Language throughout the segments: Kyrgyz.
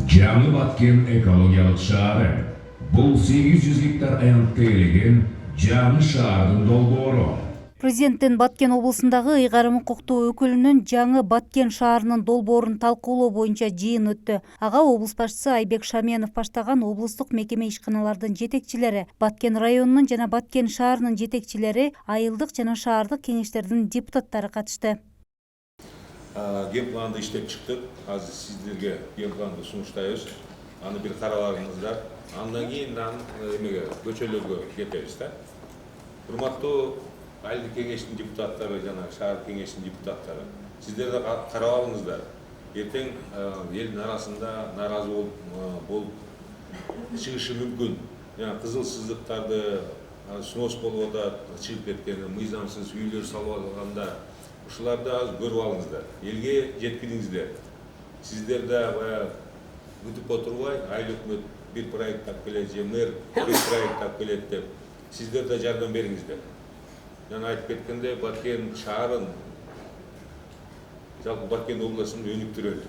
Жаңы Баткен экологиялык шаары. Бул 800 гектар аянтка ээлеген жаңы шаардын долбоору. Президенттин Баткен облусундагы ыйгарым укуктуу өкүлүнүн жаңы Баткен шаарынын долбоорун талкуулоо боюнча жыйын өттү. Ага облус башчысы Айбек Шаменов баштаган облустук мекеме ишканалардын жетекчилери, Баткен районунун жана Баткен шаарынын жетекчилери, айылдык жана шаардык кеңештердин депутаттары катышты. Генпланды иштеп чыктык. Азыр сиздерге генпланды сунуштайбыз. Аны бир карабаңыздар. Андан кийин эмеге көчөлөргө кетебиз да. Урматтуу айылдык кеңештин депутаттары жана шаар кеңештин депутаттары, сиздер да карап алыңыздар. Эртең элдин арасында нааразы болуп чыгышы мүмкүн. Жана кызыл сызыктарды снос болуп атат, чыгып кеткен, мыйзамсыз үйлөр салып алганда ушуларды азыр көрүп алыңыздар. Элге жеткириңиздер. Сиздер да күтүп отурбай, айыл өкмөт бир проект тап келет, же мэр бир проект тап келет деп, сиздер да жардам бериңиздер. Жана айтып кеткенде, Баткен шаарын, жалпы Баткен областын өнүктүрөлү.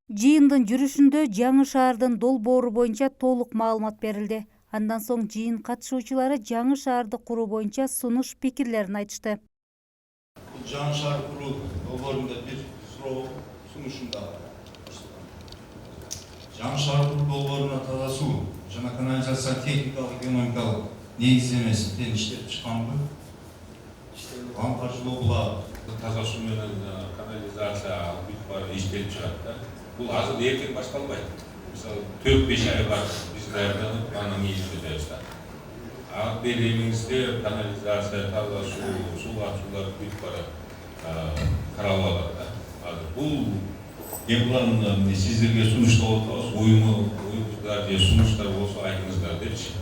Жыйындын жүрүшүндө жаңы шаардын долбоору боюнча толук маалымат берилди. Андан соң жыйын катышуучулары жаңы шаарды куруу боюнча сунуш пикирлерин айтышты. Жаңы шаар куруу долбоорунда бир суроо сунушумда. Жаңы шаар куруу долбооруна таза суу жана канализация техникалык, экономикалык негиздемесин иштеп чыкканбы? Аны каршылоо булар. Таза суу менен канализация бүт баары иштелип чыгат да. Бул азыр эртең башталбайт. Мисалы 4-5 ай бар биз даярданып анын ишин өтөбүз да. Ал беремиңизде канализация, таза суу ачуулар бүт баары каралып алат да. Азыр бул генпланды сиздерге сунуштап атабыз, оюңуздар же сунуштар болсо айтыңыздар депчи.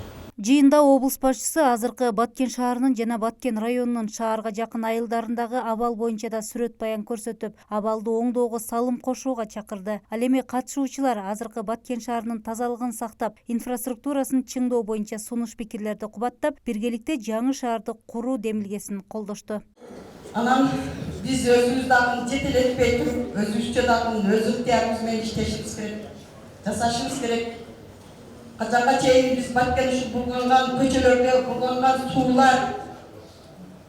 Жыйында облус башчысы азыркы Баткен шаарынын жана Баткен районунун шаарга жакын айылдарындагы абал боюнча да сүрөт баян көрсөтүп, абалды оңдоого салым кошууга чакырды. Ал эми катышуучулар азыркы Баткен шаарынын тазалыгын сактап, инфраструктурасын чыңдоо боюнча сунуш пикирлерди кубаттап, биргеликте жаңы шаарды куруу демилгесин колдошту. Анан биз өзүбүз дагы жетелетпей туруп, өзүбүзчө дагы өз ыктыярыбыз менен иштешибиз керек, жасашыбыз керек. Качанга чейин биз Баткен булганган көчөлөргө булганган суулар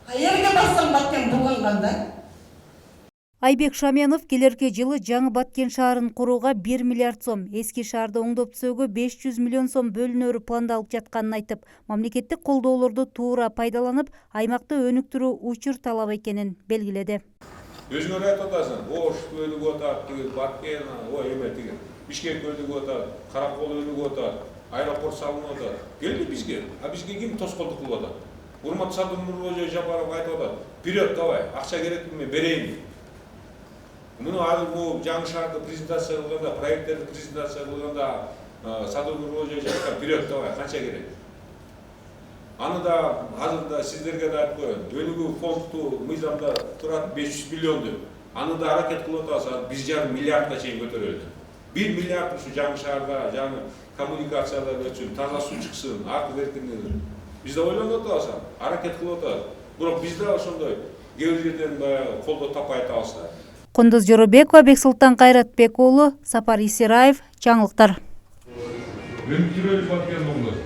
каерге барсаң Баткен булганган да. Айбек Шаменов келерки жылы жаңы Баткен шаарын курууга 1 миллиард сом, эски шаарды оңдоп түзөөгө 500 миллион сом бөлүнөрү пландалып жатканын айтып, мамлекеттик колдоолорду туура пайдаланып, аймакты өнүктүрүү учур талап экенин белгиледи. Өзүңөр айтып атасың, Ош өлүп атат, Баткен, эме тиги, Бишкек өлүп атат, Каракол өлүп атат, аэропорт салынып атат. Келди бизге, бизге ким тоскоолдук кылып атат? Урмат Садыр Нурбожой Жапаров айтып атат, вперед давай, акча керекпи, мен берейин. Муну азыр бул жаңы шаарды презентация кылганда, проекттерди презентация кылганда Садыр Нурбожой Жапаров вперед давай, канча керек? Аны да азыр да сиздерге да айтып коеюн. Өнүгүү фондту мыйзамда турат 500 миллион деп. Аны да аракет кылып атабыз, 1,5 миллиардга чейин көтөрөлдү. 1 миллиард ушу жаңы шаарда, жаңы коммуникациялар өчүн, таза суу чыксын, артып эркинденет. Биз да ойлонуп атабыз, аракет кылып атабыз. Бирок биз да ошондой кээ бир жерден колдоо таппай атабыз да. Кундуз Жоробекова, Бексултан Кайратбек уулу, Сапар Исираев, жаңылыктар. Өнүктүрөлү Баткен облусу.